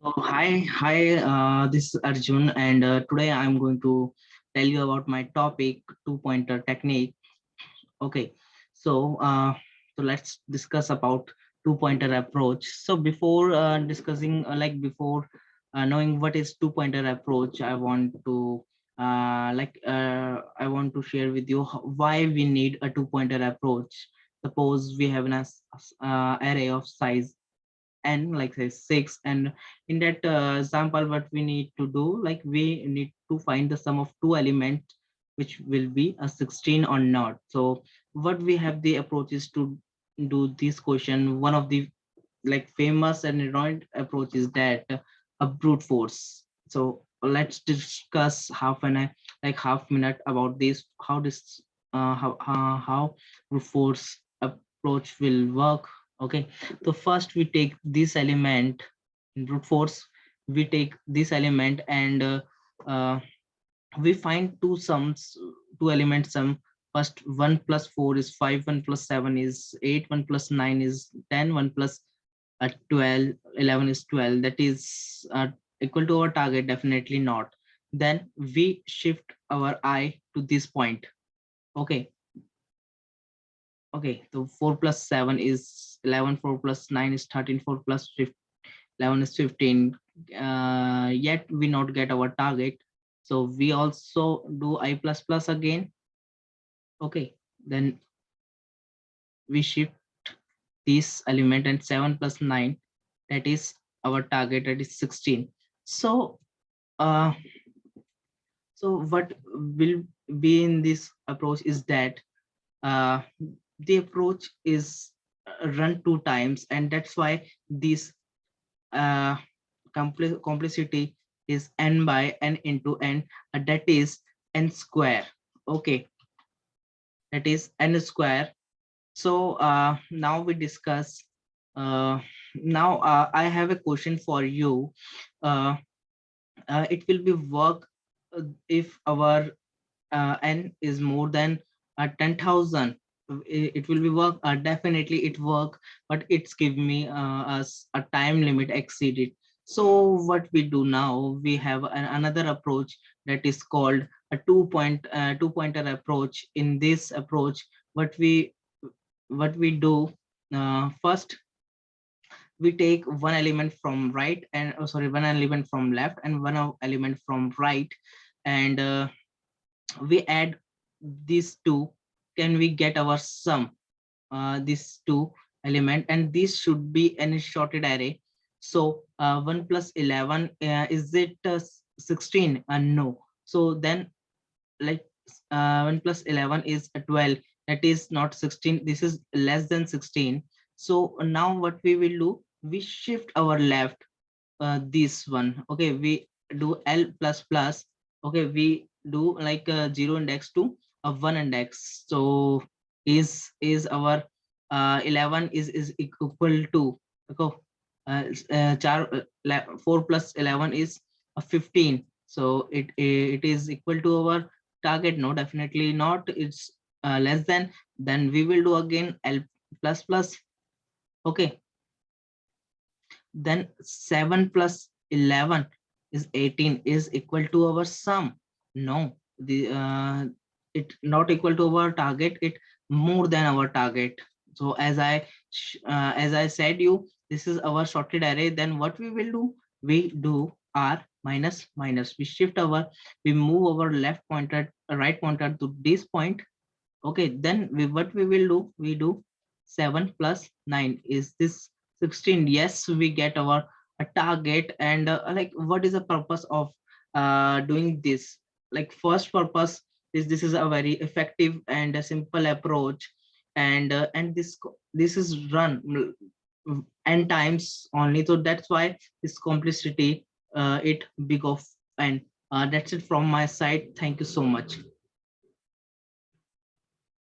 This is Arjun, and today I'm going to tell you about my topic, two-pointer technique. Okay, so let's discuss about two-pointer approach. So before discussing, before knowing what is two-pointer approach, I want to share with you why we need a two-pointer approach. Suppose we have an array of size n, like say 6, and in that example what we need to do, like we need to find the sum of two elements, which will be a 16 or not. So what we have the approaches to do this question. One of the famous and renowned approach is that a brute force. So let's discuss half minute about this, how this how brute force approach will work. Okay, so first we take this element in brute force. We take this element and uh, we find two element sum. First, 1 plus 4 is 5, 1 plus 7 is 8, 1 plus 9 is 10, 1 plus 12, 11 is 12. That is equal to our target? Definitely not. Then we shift our eye to this point. Okay, so 4 plus 7 is 11, 4 plus 9 is 13, 4 plus 11 is 15. Yet we not get our target, so we also do I plus plus again. Okay, then we shift this element, and 7 plus 9, that is our target, that is 16. So uh what will be in this approach is that uh the approach is run two times, and that's why this uh complexity is n by n into n, that is n square. Okay, that is n square. So now we discuss. Now I have a question for you. uh, it will be work if our n is more than 10,000. It will be work, definitely it work, but it's give me us a time limit exceeded. So what we do now, we have another approach that is called a two pointer approach. In this approach, what we do, first we take one element from right, and one element from left and element from right, and we add these two. Can we get our sum, these two element, and this should be an sorted array. So 1 plus 11, is it 16? No. So then, like 1 plus 11 is 12, that is not 16, this is less than 16. So now what we will do, we shift our left, this one. Okay, we do L plus plus. Okay, we do like a 0 index to a 1 index. So is our 11 is equal to, okay, 4 plus 11 is a 15. So it is equal to our target? No, definitely not. It's less than. Then we will do again L plus plus. Okay, then 7 plus 11 is 18, is equal to our sum? No, the it not equal to our target, it more than our target. So as I said you, this is our sorted array. Then what we will do, we do r minus minus. We move our left pointer, right pointer to this point. Okay, then what we will do, we do 7 plus 9, is this 16? Yes, we get our target. And like, what is the purpose of doing this? Like, first purpose is, this is a very effective and a simple approach, and this is run n times only. So that's why this complexity, it big of. And that's it from my side. Thank you so much.